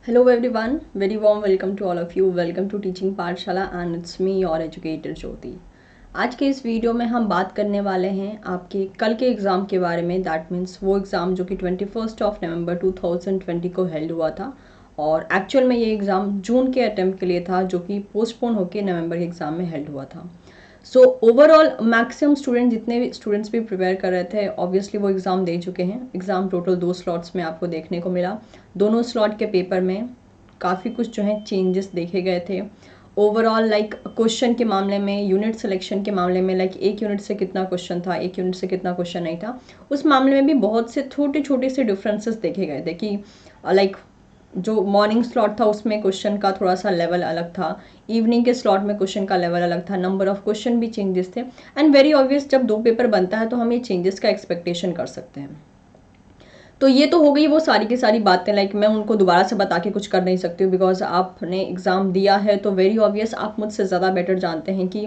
Hello everyone, very warm welcome to all of you. Welcome to Teaching पाठशाला and it's me your educator ज्योति। आज के इस video में हम बात करने वाले हैं आपके कल के एग्ज़ाम के बारे में। दैट मीन्स वो एग्ज़ाम जो कि 21 नवंबर 2020 को हेल्ड हुआ था और एक्चुअल में ये एग्ज़ाम जून के अटेम्प्ट के लिए था जो कि पोस्टपोन होकर नवंबर के एग्ज़ाम में हेल्ड हुआ था। सो ओवरऑल मैक्सिमम स्टूडेंट जितने भी स्टूडेंट्स भी प्रिपेयर कर रहे थे ऑब्वियसली वो एग्ज़ाम दे चुके हैं। एग्ज़ाम टोटल 2 स्लॉट्स में आपको देखने को मिला। दोनों स्लॉट के पेपर में काफ़ी कुछ जो है चेंजेस देखे गए थे। ओवरऑल लाइक क्वेश्चन के मामले में, यूनिट सिलेक्शन के मामले में, लाइक एक यूनिट से कितना क्वेश्चन था, एक यूनिट से कितना क्वेश्चन नहीं था, उस मामले में भी बहुत से छोटे छोटे से डिफरेंसेस देखे गए थे कि लाइक जो मॉर्निंग स्लॉट था उसमें क्वेश्चन का थोड़ा सा लेवल अलग था, इवनिंग के स्लॉट में क्वेश्चन का लेवल अलग था, नंबर ऑफ क्वेश्चन भी चेंजेस थे। एंड वेरी ऑब्वियस जब 2 पेपर बनता है तो हम ये चेंजेस का एक्सपेक्टेशन कर सकते हैं। तो ये तो हो गई वो सारी की सारी बातें, लाइक मैं उनको दोबारा से बता के कुछ कर नहीं सकती हूँ बिकॉज आपने एग्ज़ाम दिया है तो वेरी ऑब्वियस आप मुझसे ज़्यादा बेटर जानते हैं कि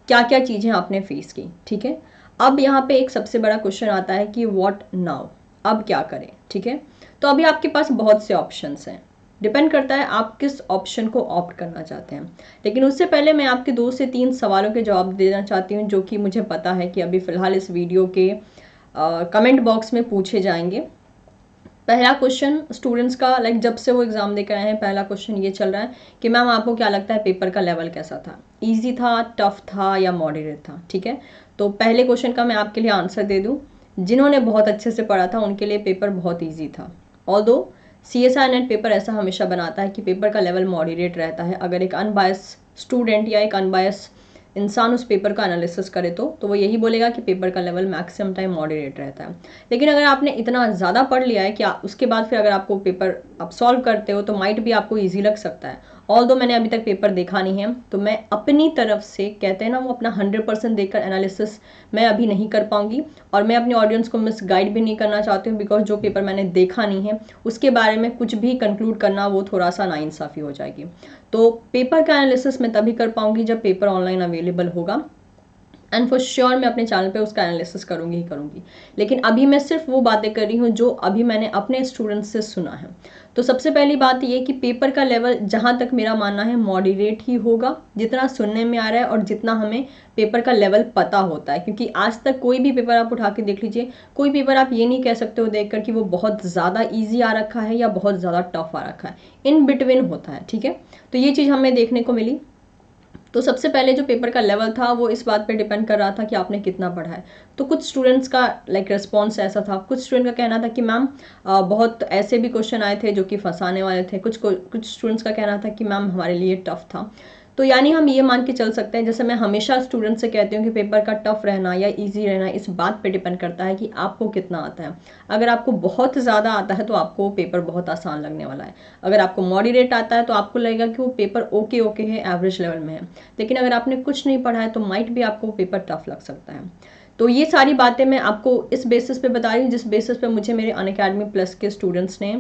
क्या क्या चीज़ें आपने फेस की। ठीक है, अब यहाँ पे एक सबसे बड़ा क्वेश्चन आता है कि व्हाट नाउ, अब क्या करें। ठीक है, तो अभी आपके पास बहुत से ऑप्शंस हैं, डिपेंड करता है आप किस ऑप्शन को ऑप्ट करना चाहते हैं। लेकिन उससे पहले मैं आपके 2 से 3 सवालों के जवाब देना चाहती हूँ जो कि मुझे पता है कि अभी फ़िलहाल इस वीडियो के कमेंट बॉक्स में पूछे जाएंगे। पहला क्वेश्चन स्टूडेंट्स का, लाइक जब से वो एग्ज़ाम देकर आए हैं, पहला क्वेश्चन ये चल रहा है कि मैम आपको क्या लगता है पेपर का लेवल कैसा था, इजी था, टफ था या मॉडरेट था। ठीक है, तो पहले क्वेश्चन का मैं आपके लिए आंसर दे दूं, जिन्होंने बहुत अच्छे से पढ़ा था उनके लिए पेपर बहुत ईजी था। ऑल्दो CSI नेट पेपर ऐसा हमेशा बनाता है कि पेपर का लेवल मॉडरेट रहता है। अगर एक अनबायस स्टूडेंट या एक अनबायस इंसान उस पेपर का एनालिसिस करे तो वो यही बोलेगा कि पेपर का लेवल मैक्सिमम टाइम मॉडरेट रहता है। लेकिन अगर आपने इतना ज़्यादा पढ़ लिया है कि उसके बाद फिर अगर आपको पेपर आप सॉल्व करते हो तो माइट भी आपको ईजी लग सकता है। ऑल्दो मैंने अभी तक पेपर देखा नहीं है तो मैं अपनी तरफ से, कहते हैं ना, वो अपना 100% देकर एनालिसिस मैं अभी नहीं कर पाऊंगी और मैं अपने ऑडियंस को मिसगाइड भी नहीं करना चाहती हूँ बिकॉज जो पेपर मैंने देखा नहीं है उसके बारे में कुछ भी कंक्लूड करना वो थोड़ा सा नाइंसाफ़ी हो जाएगी। तो पेपर का एनालिसिस मैं तभी कर पाऊंगी जब पेपर ऑनलाइन अवेलेबल होगा एंड फॉर श्योर मैं अपने चैनल पे उसका एनालिसिस करूंगी ही करूंगी। लेकिन अभी मैं सिर्फ वो बातें कर रही हूँ जो अभी मैंने अपने स्टूडेंट्स से सुना है। तो सबसे पहली बात ये कि पेपर का लेवल जहाँ तक मेरा मानना है मॉडरेट ही होगा, जितना सुनने में आ रहा है और जितना हमें पेपर का लेवल पता होता है। क्योंकि आज तक कोई भी पेपर आप उठा के देख लीजिए, कोई पेपर आप ये नहीं कह सकते हो देख कर कि वो बहुत ज़्यादा ईजी आ रखा है या बहुत ज़्यादा टफ आ रखा है, इन बिटवीन होता है। ठीक है, तो ये चीज़ हमें देखने को मिली। तो सबसे पहले जो पेपर का लेवल था वो इस बात पे डिपेंड कर रहा था कि आपने कितना पढ़ा है। तो कुछ स्टूडेंट्स का लाइक रिस्पॉन्स ऐसा था, कुछ स्टूडेंट का कहना था कि मैम बहुत ऐसे भी क्वेश्चन आए थे जो कि फंसाने वाले थे, कुछ स्टूडेंट्स का कहना था कि मैम हमारे लिए टफ था। तो यानी हम ये मान के चल सकते हैं, जैसे मैं हमेशा स्टूडेंट से कहती हूँ कि पेपर का टफ रहना या इजी रहना इस बात पे डिपेंड करता है कि आपको कितना आता है। अगर आपको बहुत ज़्यादा आता है तो आपको पेपर बहुत आसान लगने वाला है। अगर आपको मॉडरेट आता है तो आपको लगेगा कि वो पेपर ओके ओके है, एवरेज लेवल में है। लेकिन अगर आपने कुछ नहीं पढ़ा है तो माइट भी आपको पेपर टफ लग सकता है। तो ये सारी बातें मैं आपको इस बेसिस पे बता रही हूँ जिस बेसिस पे मुझे मेरे अनअकैडमी प्लस के स्टूडेंट्स ने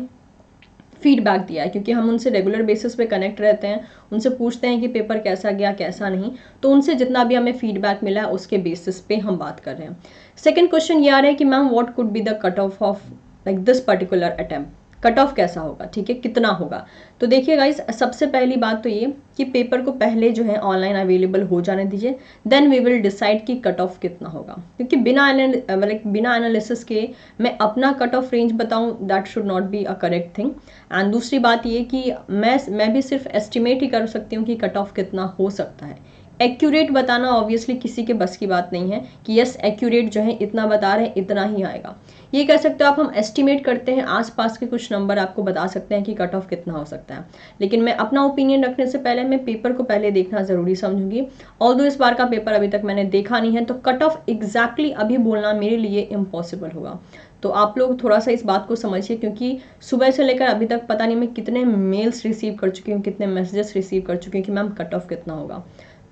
फीडबैक दिया है, क्योंकि हम उनसे रेगुलर बेसिस पे कनेक्ट रहते हैं, उनसे पूछते हैं कि पेपर कैसा गया कैसा नहीं। तो उनसे जितना भी हमें फीडबैक मिला है उसके बेसिस पे हम बात कर रहे हैं। सेकंड क्वेश्चन ये आ रहा है कि ma'am what could be the cut off of like this particular attempt, cut off कैसा होगा, ठीक है, कितना होगा। तो देखिए गाइस, सबसे पहली बात तो ये कि पेपर को पहले जो है ऑनलाइन अवेलेबल हो जाने दीजिए, देन वी विल डिसाइड कि कट ऑफ कितना होगा। क्योंकि बिना एनालिसिस के मैं अपना कट ऑफ रेंज बताऊं, that should not be a correct thing. And दूसरी बात ये कि मैं भी सिर्फ एस्टिमेट ही कर सकती हूँ कि कट ऑफ कितना हो सकता है। एक्यूरेट बताना ऑब्वियसली किसी के बस की बात नहीं है कि यस एक्यूरेट जो है इतना बता रहे हैं इतना ही आएगा। ये कह सकते हो आप, हम एस्टिमेट करते हैं, आसपास के कुछ नंबर आपको बता सकते हैं कि कट ऑफ कितना हो सकता है। लेकिन मैं अपना ओपिनियन रखने से पहले मैं पेपर को पहले देखना ज़रूरी समझूंगी। ऑल्दो इस बार का पेपर अभी तक मैंने देखा नहीं है तो कट ऑफ एग्जैक्टली अभी बोलना मेरे लिए इम्पॉसिबल होगा। तो आप लोग थोड़ा सा इस बात को समझिए, क्योंकि सुबह से लेकर अभी तक पता नहीं मैं कितने मेल्स रिसीव कर चुकी हूँ, कितने मैसेजेस रिसीव कर चुकी हूँ कि मैम कट ऑफ कितना होगा।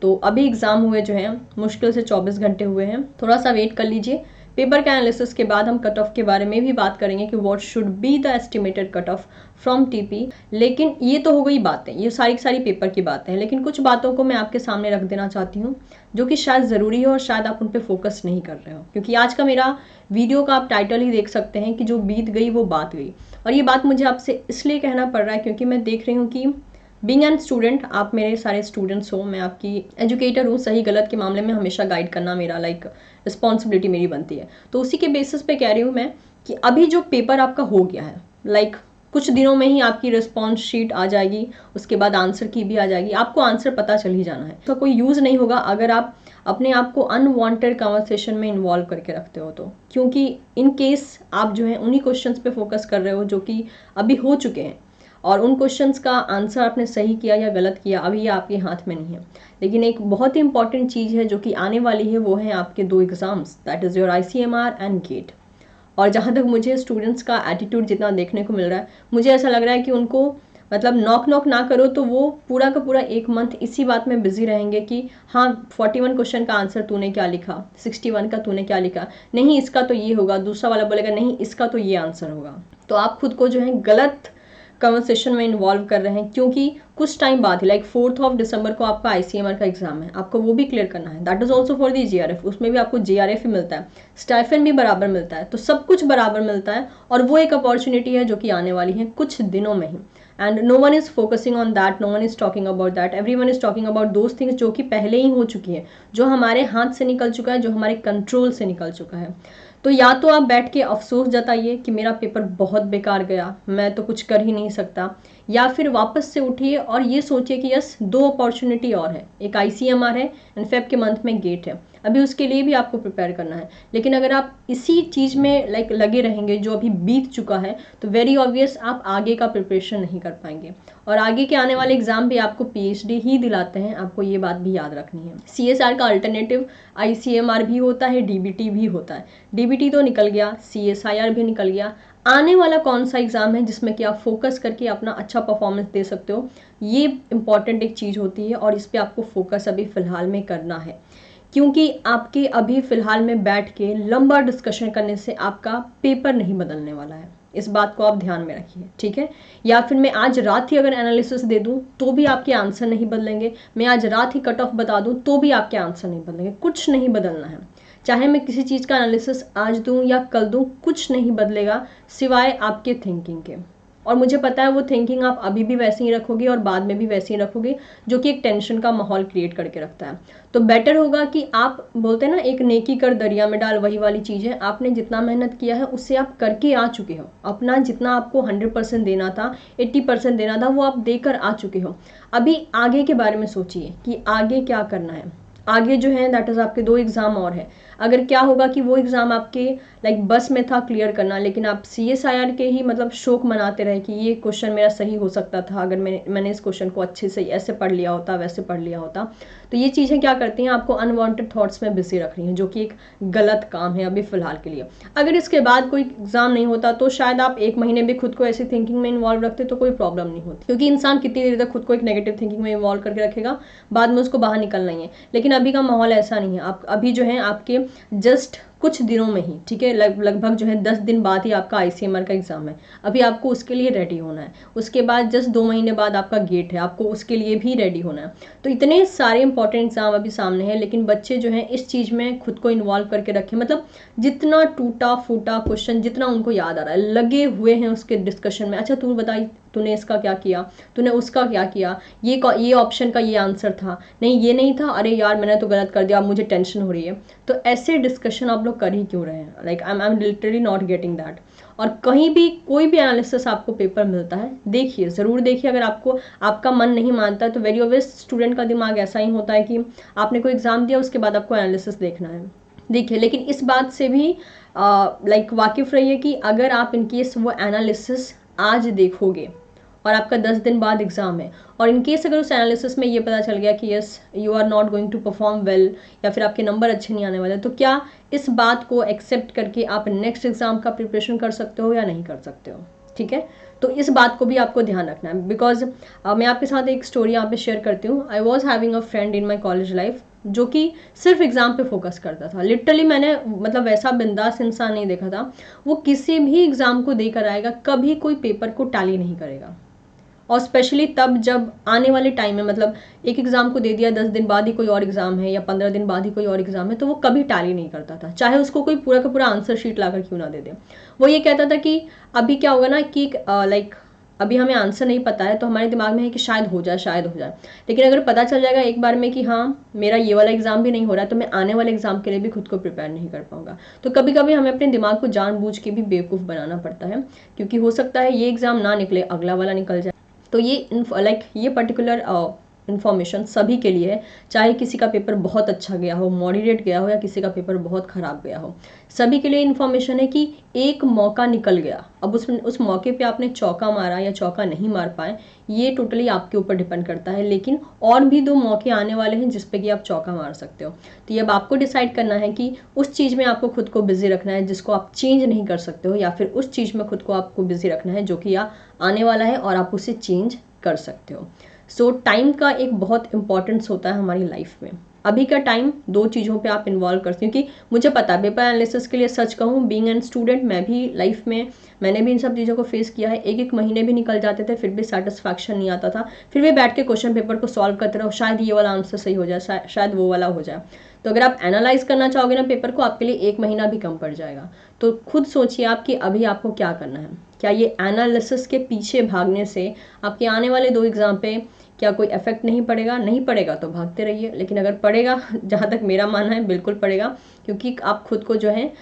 तो अभी एग्ज़ाम हुए जो हैं मुश्किल से 24 घंटे हुए हैं, थोड़ा सा वेट कर लीजिए, पेपर के एनालिसिस के बाद हम कट ऑफ के बारे में भी बात करेंगे कि what should be the estimated cut off from TP. लेकिन ये तो हो गई बातें, ये सारी पेपर की बातें हैं, लेकिन कुछ बातों को मैं आपके सामने रख देना चाहती हूँ जो कि शायद ज़रूरी है और शायद आप उन पर फोकस नहीं कर रहे हो, क्योंकि आज का मेरा वीडियो का आप टाइटल ही देख सकते हैं कि जो बीत गई वो बात गई। और ये बात मुझे आपसे इसलिए कहना पड़ रहा है क्योंकि मैं देख रही हूँ कि बीइंग एन स्टूडेंट, आप मेरे सारे स्टूडेंट्स हो, मैं आपकी एजुकेटर हूँ, सही गलत के मामले में हमेशा गाइड करना मेरा रिस्पॉन्सिबिलिटी मेरी बनती है। तो उसी के बेसिस पे कह रही हूँ मैं कि अभी जो पेपर आपका हो गया है, कुछ दिनों में ही आपकी रिस्पॉन्स शीट आ जाएगी, उसके बाद आंसर की भी आ जाएगी, आपको आंसर पता चल ही जाना है। तो कोई यूज़ नहीं होगा अगर आप अपने आप को अनवांटेड कन्वर्सेशन में इन्वॉल्व करके रखते हो तो, क्योंकि इन केस आप जो है उन्हीं क्वेश्चंस पे फोकस कर रहे हो जो कि अभी हो चुके हैं, और उन क्वेश्चंस का आंसर आपने सही किया या गलत किया अभी ये आपके हाथ में नहीं है। लेकिन एक बहुत ही इंपॉर्टेंट चीज़ है जो कि आने वाली है, वो है आपके 2 exams, that is your ICMR and GATE. और जहाँ तक मुझे स्टूडेंट्स का एटीट्यूड जितना देखने को मिल रहा है, मुझे ऐसा लग रहा है कि उनको नॉक ना करो तो वो पूरा का पूरा 1 मंथ इसी बात में बिजी रहेंगे कि हाँ 41 क्वेश्चन का आंसर तूने क्या लिखा, 61 का तूने क्या लिखा, नहीं इसका तो ये होगा, दूसरा वाला बोलेगा नहीं इसका तो ये आंसर होगा। तो आप खुद को जो है गलत कन्वर्सेशन में इन्वॉल्व कर रहे हैं, क्योंकि कुछ टाइम बाद ही 4 दिसंबर को आपका ICMR का एग्जाम है, आपको वो भी क्लियर करना है। That is also for the GRF, उसमें भी आपको GRF ही मिलता है, स्टाइफन भी बराबर मिलता है, तो सब कुछ बराबर मिलता है। और वो एक अपॉर्चुनिटी है जो कि आने वाली है कुछ दिनों में ही, and no one is focusing on that, no one is talking about that, everyone is talking about those things जो कि पहले ही हो चुकी है, जो हमारे हाथ से निकल चुका है, जो हमारे कंट्रोल से निकल चुका है। तो या तो आप बैठ के अफसोस जताइए कि मेरा पेपर बहुत बेकार गया, मैं तो कुछ कर ही नहीं सकता, या फिर वापस से उठिए और ये सोचिए कि यस 2 अपॉर्चुनिटी और है, एक ICMR है एंड फेब के मंथ में गेट है, अभी उसके लिए भी आपको प्रिपेयर करना है। लेकिन अगर आप इसी चीज़ में लगे रहेंगे जो अभी बीत चुका है, तो वेरी ऑब्वियस आप आगे का प्रिपरेशन नहीं कर पाएंगे, और आगे के आने वाले एग्जाम भी आपको PhD ही दिलाते हैं, आपको ये बात भी याद रखनी है। CSR का अल्टरनेटिव ICMR भी होता है, DBT भी होता है। DBT तो निकल गया, CSIR भी निकल गया, आने वाला कौन सा एग्जाम है जिसमें कि आप फोकस करके अपना अच्छा परफॉर्मेंस दे सकते हो, ये इंपॉर्टेंट एक चीज़ होती है, और इस पर आपको फोकस अभी फिलहाल में करना है, क्योंकि आपके अभी फिलहाल में बैठ के लंबा डिस्कशन करने से आपका पेपर नहीं बदलने वाला है। इस बात को आप ध्यान में रखिए, ठीक है। या फिर मैं आज रात ही अगर एनालिसिस दे दूं तो भी आपके आंसर नहीं बदलेंगे, मैं आज रात ही कट ऑफ बता दूं तो भी आपके आंसर नहीं बदलेंगे, कुछ नहीं बदलना है। चाहे मैं किसी चीज़ का एनालिसिस आज दूं या कल दूं, कुछ नहीं बदलेगा सिवाय आपके थिंकिंग के। और मुझे पता है वो थिंकिंग आप अभी भी वैसे ही रखोगे और बाद में भी वैसे ही रखोगे, जो कि एक टेंशन का माहौल क्रिएट करके रखता है। तो बेटर होगा कि आप बोलते हैं ना, एक नेकी कर दरिया में डाल, वही वाली चीज़ है। आपने जितना मेहनत किया है उससे आप करके आ चुके हो, अपना जितना आपको 100% देना था, 80% देना था, वो आप देकर आ चुके हो। अभी आगे के बारे में सोचिए कि आगे क्या करना है। आगे जो है दैट इज़ आपके 2 एग्ज़ाम और है। अगर क्या होगा कि वो एग्ज़ाम आपके बस में था क्लियर करना, लेकिन आप CSIR के ही शोक मनाते रहे कि ये क्वेश्चन मेरा सही हो सकता था अगर मैंने इस क्वेश्चन को अच्छे से ऐसे पढ़ लिया होता, वैसे पढ़ लिया होता। तो ये चीज़ें क्या करती हैं, आपको अनवांटेड थॉट्स में बिजी रख रही हैं, जो कि एक गलत काम है अभी फ़िलहाल के लिए। अगर इसके बाद कोई एग्ज़ाम नहीं होता तो शायद आप 1 महीने भी खुद को ऐसी थिंकिंग में इन्वॉल्व रखते तो कोई प्रॉब्लम नहीं होती, क्योंकि इंसान कितनी देर तक खुद को एक नेगेटिव थिंकिंग में इन्वॉल्व करके रखेगा, बाद में उसको बाहर निकलना ही है। लेकिन अभी का माहौल ऐसा नहीं है। आप अभी जो है आपके जस्ट कुछ दिनों में ही, ठीक है, लगभग जो है 10 दिन बाद ही आपका ICMR का एग्जाम है। अभी आपको उसके लिए रेडी होना है। उसके बाद जस्ट 2 महीने बाद आपका गेट है, आपको उसके लिए भी रेडी होना है। तो इतने सारे इंपॉर्टेंट एग्जाम अभी सामने हैं, लेकिन बच्चे जो हैं इस चीज़ में खुद को इन्वॉल्व करके रखें, जितना टूटा फूटा क्वेश्चन जितना उनको याद आ रहा है, लगे हुए हैं उसके डिस्कशन में। अच्छा तू बताई, तूने इसका क्या किया, तूने उसका क्या किया, ये ऑप्शन का ये आंसर था, नहीं ये नहीं था, अरे यार मैंने तो गलत कर दिया, अब मुझे टेंशन हो रही है। तो ऐसे डिस्कशन आप लोग कर ही क्यों रहे हैं? I am literally not getting that. और कहीं भी कोई भी एनालिसिस आपको पेपर मिलता है, देखिए, ज़रूर देखिए। अगर आपका मन नहीं मानता तो वेरी ऑब्वियस स्टूडेंट का दिमाग ऐसा ही होता है कि आपने कोई एग्जाम दिया, उसके बाद आपको एनालिसिस देखना है, देखिए। लेकिन इस बात से भी वाकिफ़ रहिए कि अगर आप इनकेस वो एनालिसिस आज देखोगे और आपका 10 दिन बाद एग्जाम है, और इनकेस अगर उस एनालिसिस में ये पता चल गया कि yes you are not going to perform well, या फिर आपके नंबर अच्छे नहीं आने वाले, तो क्या इस बात को एक्सेप्ट करके आप नेक्स्ट एग्जाम का प्रिपरेशन कर सकते हो या नहीं कर सकते हो? ठीक है, तो इस बात को भी आपको ध्यान रखना है। बिकॉज मैं आपके साथ एक स्टोरी यहाँ पे शेयर करती हूँ। I was having a friend in my college life. जो कि सिर्फ एग्जाम पे फोकस करता था। लिटरली मैंने मतलब वैसा बिंदास इंसान नहीं देखा था। वो किसी भी एग्जाम को देकर आएगा, कभी कोई पेपर को टैली नहीं करेगा। और स्पेशली तब जब आने वाले टाइम में, मतलब एक एग्जाम को दे दिया, 10 दिन बाद ही कोई और एग्जाम है या 15 दिन बाद ही कोई और एग्जाम है, तो वो कभी टैली नहीं करता था, चाहे उसको कोई पूरा का पूरा आंसर शीट लाकर क्यों ना दे दे। वो ये कहता था कि अभी क्या होगा ना कि लाइक अभी हमें आंसर नहीं पता है, तो हमारे दिमाग में है कि शायद हो जाए, शायद हो जाए। लेकिन अगर पता चल जाएगा एक बार में कि हाँ मेरा ये वाला एग्जाम भी नहीं हो रहा है, तो मैं आने वाले एग्जाम के लिए भी खुद को प्रिपेयर नहीं कर पाऊंगा। तो कभी कभी हमें अपने दिमाग को जानबूझ के भी बेवकूफ़ बनाना पड़ता है, क्योंकि हो सकता है ये एग्जाम ना निकले, अगला वाला निकल जाए। तो ये ये पर्टिकुलर इन्फॉर्मेशन सभी के लिए है, चाहे किसी का पेपर बहुत अच्छा गया हो, मॉडरेट गया हो, या किसी का पेपर बहुत खराब गया हो, सभी के लिए इन्फॉर्मेशन है कि एक मौका निकल गया। अब उस मौके पे आपने चौका मारा या चौका नहीं मार पाए, ये टोटली आपके ऊपर डिपेंड करता है। लेकिन और भी 2 मौके आने वाले हैं जिसपे कि आप चौका मार सकते हो। तो ये अब आपको डिसाइड करना है कि उस चीज़ में आपको खुद को बिजी रखना है जिसको आप चेंज नहीं कर सकते हो, या फिर उस चीज़ में खुद को आपको बिजी रखना है जो कि आने वाला है और आप उसे चेंज कर सकते हो। सो टाइम का एक बहुत इंपॉर्टेंस होता है हमारी लाइफ में। अभी का टाइम 2 चीज़ों पे आप इन्वॉल्व करते हो, क्योंकि मुझे पता है पेपर एनालिसिस के लिए, सच कहूँ बीइंग एन स्टूडेंट, मैं भी लाइफ में मैंने भी इन सब चीज़ों को फेस किया है। एक महीने भी निकल जाते थे, फिर भी सेटिस्फैक्शन नहीं आता था, फिर भी बैठ के क्वेश्चन पेपर को सॉल्व करते रहो, शायद ये वाला आंसर सही हो जाए, शायद वो वाला हो जाए। तो अगर आप एनालाइज करना चाहोगे ना पेपर को, आपके लिए 1 महीना भी कम पड़ जाएगा। तो खुद सोचिए आप कि अभी आपको क्या करना है। क्या ये एनालिसिस के पीछे भागने से आपके आने वाले 2 एग्जाम पे क्या कोई इफेक्ट नहीं पड़ेगा? नहीं पड़ेगा तो भागते रहिए, लेकिन अगर पड़ेगा, जहाँ तक मेरा मानना है बिल्कुल पड़ेगा, क्योंकि आप खुद को जो है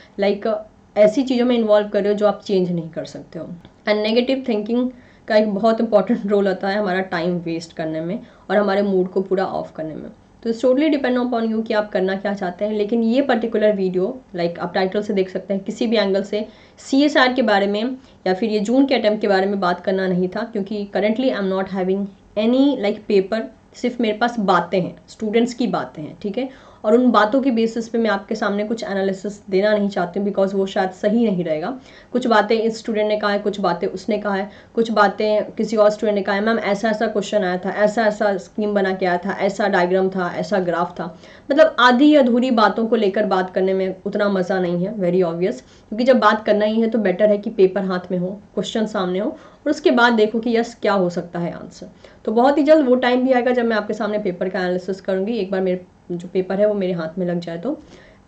ऐसी चीज़ों में इन्वॉल्व कर रहे हो जो आप चेंज नहीं कर सकते हो। एंड नेगेटिव थिंकिंग का एक बहुत इंपॉर्टेंट रोल होता है हमारा टाइम वेस्ट करने में और हमारे मूड को पूरा ऑफ करने में। तो it's totally depend upon you कि आप करना क्या चाहते हैं। लेकिन ये पर्टिकुलर वीडियो आप टाइटल से देख सकते हैं, किसी भी एंगल से CSR के बारे में या फिर ये जून के अटेम्प्ट के बारे में बात करना नहीं था, क्योंकि currently I am not having any paper. सिर्फ मेरे पास बातें हैं, स्टूडेंट्स की बातें हैं, ठीक है। और उन बातों के बेसिस पे मैं आपके सामने कुछ एनालिसिस देना नहीं चाहती हूँ, बिकॉज वो शायद सही नहीं रहेगा। कुछ बातें इस स्टूडेंट ने कहा है, कुछ बातें उसने कहा है, कुछ बातें किसी और स्टूडेंट ने कहा है, मैम ऐसा ऐसा क्वेश्चन आया था, ऐसा ऐसा स्कीम बना के आया था, ऐसा डायग्राम था, ऐसा ग्राफ था। मतलब आधी अधूरी बातों को लेकर बात करने में उतना मज़ा नहीं है, वेरी ऑब्वियस। क्योंकि जब बात करना ही है तो बेटर है कि पेपर हाथ में हो, क्वेश्चन सामने हो, और उसके बाद देखो कि यस क्या हो सकता है आंसर। तो बहुत ही जल्द वो टाइम भी आएगा जब मैं आपके सामने पेपर का एनालिसिस करूँगी, एक बार मेरे जो पेपर है वो मेरे हाथ में लग जाए तो।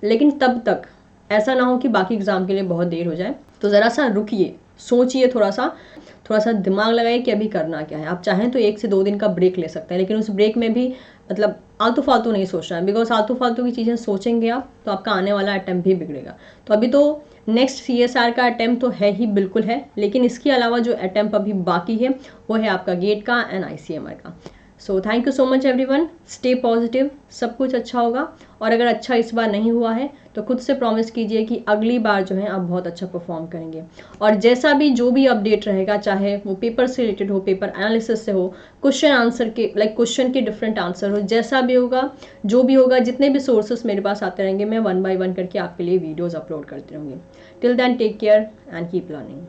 लेकिन तब तक ऐसा ना हो कि बाकी एग्जाम के लिए बहुत देर हो जाए। तो ज़रा सा रुकिए, सोचिए, थोड़ा सा दिमाग लगाइए कि अभी करना क्या है। आप चाहें तो 1 से 2 दिन का ब्रेक ले सकते हैं, लेकिन उस ब्रेक में भी आलतू फालतू नहीं सोचना है, बिकॉज आलतू फालतू की चीज़ें सोचेंगे आप तो आपका आने वाला अटेम्प्ट भी बिगड़ेगा। तो अभी तो नेक्स्ट CSR का अटेम्प्ट तो है ही, बिल्कुल है, लेकिन इसके अलावा जो अटेम्प्ट अभी बाकी है वो है आपका गेट का एंड ICMR का। So thank you so much everyone, stay positive, सब कुछ अच्छा होगा। और अगर अच्छा इस बार नहीं हुआ है तो खुद से प्रॉमिस कीजिए कि अगली बार जो है आप बहुत अच्छा परफॉर्म करेंगे। और जैसा भी जो भी अपडेट रहेगा, चाहे वो पेपर से रिलेटेड हो, पेपर एनालिसिस से हो, क्वेश्चन आंसर के क्वेश्चन के डिफरेंट आंसर हो, जैसा भी होगा, जो भी होगा, जितने भी सोर्सेस मेरे पास आते रहेंगे, मैं 1 by 1 करके आपके लिए वीडियोज़ अपलोड करती रहूँगी। Till then take care and keep learning.